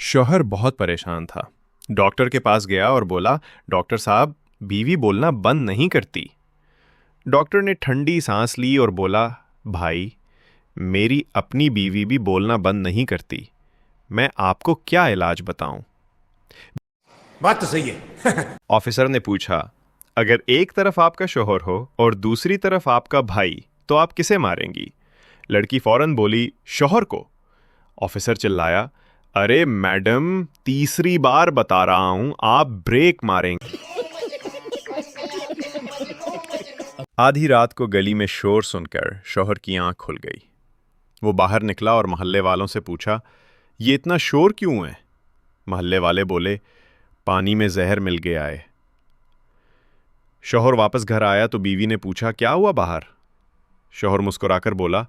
शौहर बहुत परेशान था। डॉक्टर के पास गया और बोला, डॉक्टर साहब, बीवी बोलना बंद नहीं करती। डॉक्टर ने ठंडी सांस ली और बोला, भाई, मेरी अपनी बीवी भी बोलना बंद नहीं करती। मैं आपको क्या इलाज बताऊं? बात तो सही है। ऑफिसर ने पूछा, अगर एक तरफ आपका शौहर हो और दूसरी तरफ आपका भाई, तो आप किसे मारेंगी? लड़की फौरन बोली, शौहर को। ऑफिसर चिल्लाया, अरे मैडम, तीसरी बार बता रहा हूं, आप ब्रेक मारेंगे। आधी रात को गली में शोर सुनकर शौहर की आंख खुल गई। वो बाहर निकला और मोहल्ले वालों से पूछा, ये इतना शोर क्यों है? मोहल्ले वाले बोले, पानी में जहर मिल गया है। शौहर वापस घर आया तो बीवी ने पूछा, क्या हुआ बाहर? शौहर मुस्कुराकर बोला,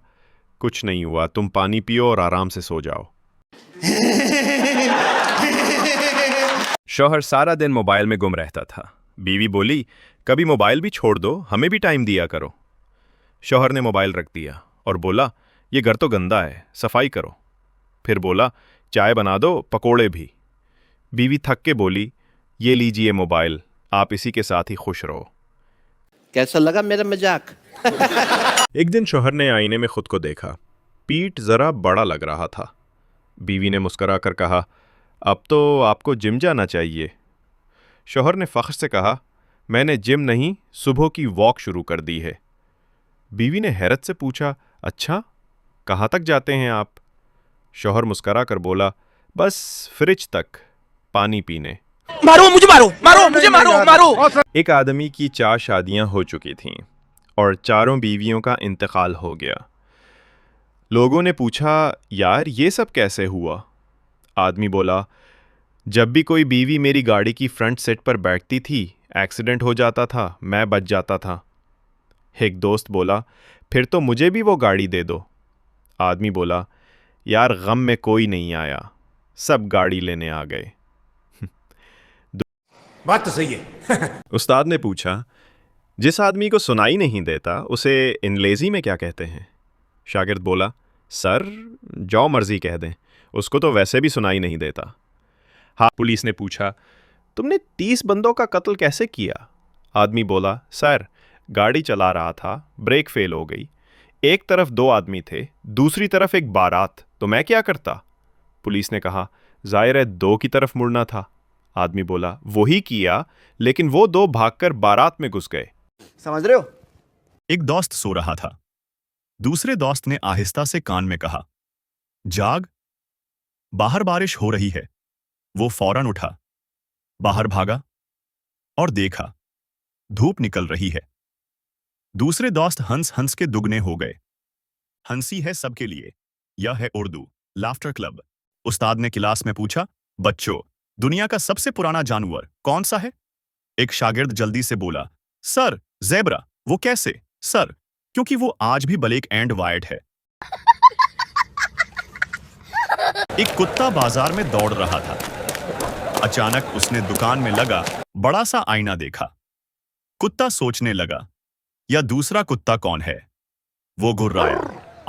कुछ नहीं हुआ, तुम पानी पियो और आराम से सो जाओ। शौहर सारा दिन मोबाइल में गुम रहता था। बीवी बोली, कभी मोबाइल भी छोड़ दो, हमें भी टाइम दिया करो। शौहर ने मोबाइल रख दिया और बोला, ये घर तो गंदा है, सफाई करो। फिर बोला, चाय बना दो, पकोड़े भी। बीवी थक के बोली, ये लीजिए मोबाइल, आप इसी के साथ ही खुश रहो। कैसा लगा मेरा मजाक? एक दिन शौहर ने आईने में खुद को देखा। पीठ जरा बड़ा लग रहा था। बीवी ने मुस्कुराकर कहा, अब तो आपको जिम जाना चाहिए। शौहर ने फख्र से कहा, मैंने जिम नहीं, सुबह की वॉक शुरू कर दी है। बीवी ने हैरत से पूछा, अच्छा, कहाँ तक जाते हैं आप? शौहर मुस्कुरा कर बोला, बस फ्रिज तक, पानी पीने। मारो मुझे, मारो मुझे, मारो। एक आदमी की 4 शादियां हो चुकी थीं और चारों बीवियों का इंतकाल हो गया। लोगों ने पूछा, यार ये सब कैसे हुआ? आदमी बोला, जब भी कोई बीवी मेरी गाड़ी की फ्रंट सीट पर बैठती थी, एक्सीडेंट हो जाता था, मैं बच जाता था। एक दोस्त बोला, फिर तो मुझे भी वो गाड़ी दे दो। आदमी बोला, यार गम में कोई नहीं आया, सब गाड़ी लेने आ गए। बात तो सही है। उस्ताद ने पूछा, जिस आदमी को सुनाई नहीं देता उसे अंग्रेजी में क्या कहते हैं? शागिर्द बोला, सर, जो मर्जी कह दें, उसको तो वैसे भी सुनाई नहीं देता। हाँ, पुलिस ने पूछा, तुमने 30 बंदों का कत्ल कैसे किया? आदमी बोला, सर, गाड़ी चला रहा था, ब्रेक फेल हो गई। एक तरफ 2 आदमी थे, दूसरी तरफ एक बारात, तो मैं क्या करता? पुलिस ने कहा, जाहिर है 2 की तरफ मुड़ना था। आदमी बोला, वही किया, लेकिन वो 2 भागकर बारात में घुस गए। समझ रहे हो? एक दोस्त सो रहा था। दूसरे दोस्त ने आहिस्ता से कान में कहा, जाग, बाहर बारिश हो रही है। वो फौरन उठा, बाहर भागा और देखा, धूप निकल रही है। दूसरे दोस्त हंस हंस के दुगने हो गए। हंसी है सबके लिए, यह है उर्दू लाफ्टर क्लब। उस्ताद ने क्लास में पूछा, बच्चों, दुनिया का सबसे पुराना जानवर कौन सा है? एक शागिर्द जल्दी से बोला, सर, ज़ेब्रा। वो कैसे? सर, क्योंकि वो आज भी ब्लैक एंड वाइट है। एक कुत्ता बाजार में दौड़ रहा था। अचानक उसने दुकान में लगा बड़ा सा आईना देखा। कुत्ता सोचने लगा, यह दूसरा कुत्ता कौन है? वो घुर्राया,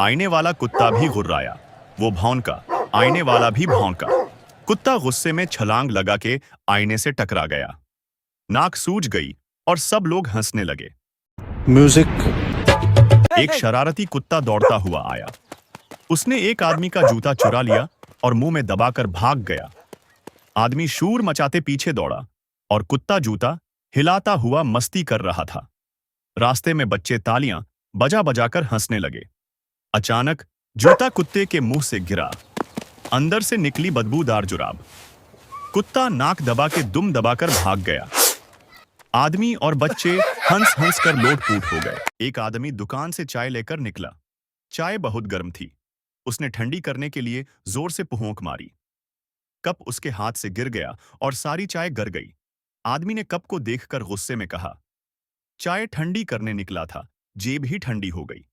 आईने वाला कुत्ता भी घुर्राया। वो भौंका, आईने वाला भी भौंका। कुत्ता गुस्से में छलांग लगा के आईने से टकरा गया। नाक सूज गई और सब लोग हंसने लगे। म्यूजिक। एक शरारती कुत्ता दौड़ता हुआ आया। उसने एक आदमी का जूता चुरा लिया और मुंह में दबाकर भाग गया। आदमी शूर मचाते पीछे दौड़ा और कुत्ता जूता हिलाता हुआ मस्ती कर रहा था। रास्ते में बच्चे तालियां बजा बजाकर हंसने लगे। अचानक जूता कुत्ते के मुंह से गिरा। अंदर से निकली बदबूदार जुराब। कुत्ता नाक दबा के दुम दबाकर भाग गया। आदमी और बच्चे हंस हंस कर लोटपूट हो गए। एक आदमी दुकान से चाय लेकर निकला। चाय बहुत गर्म थी। उसने ठंडी करने के लिए जोर से पुहोंक मारी। कप उसके हाथ से गिर गया और सारी चाय गिर गई। आदमी ने कप को देखकर गुस्से में कहा, चाय ठंडी करने निकला था, जेब ही ठंडी हो गई।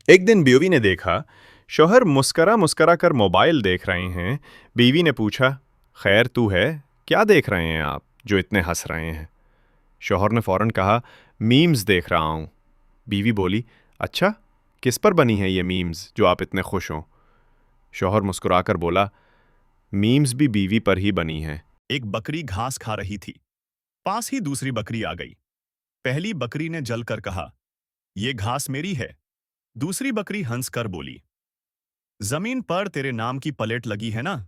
एक दिन बीवी ने देखा, शौहर मुस्करा मुस्करा कर मोबाइल देख रहे हैं। बीवी ने पूछा, खैर तू है, क्या देख रहे हैं आप जो इतने हंस रहे हैं? शौहर ने फौरन कहा, मीम्स देख रहा हूं। बीवी बोली, अच्छा, किस पर बनी है ये मीम्स जो आप इतने खुश हों? शौहर मुस्कुराकर बोला, मीम्स भी बीवी पर ही बनी हैं। एक बकरी घास खा रही थी। पास ही दूसरी बकरी आ गई। पहली बकरी ने जलकर कहा, यह घास मेरी है। दूसरी बकरी हंसकर बोली, जमीन पर तेरे नाम की प्लेट लगी है ना।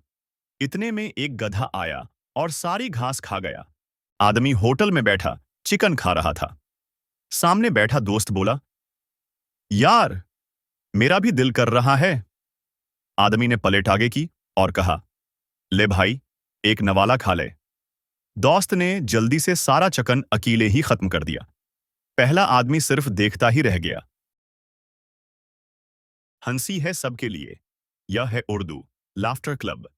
इतने में एक गधा आया और सारी घास खा गया। आदमी होटल में बैठा चिकन खा रहा था। सामने बैठा दोस्त बोला, यार मेरा भी दिल कर रहा है। आदमी ने प्लेट आगे की और कहा, ले भाई, एक नवाला खा ले। दोस्त ने जल्दी से सारा चिकन अकेले ही खत्म कर दिया। पहला आदमी सिर्फ देखता ही रह गया। हंसी है सबके लिए। यह है उर्दू लाफ्टर क्लब।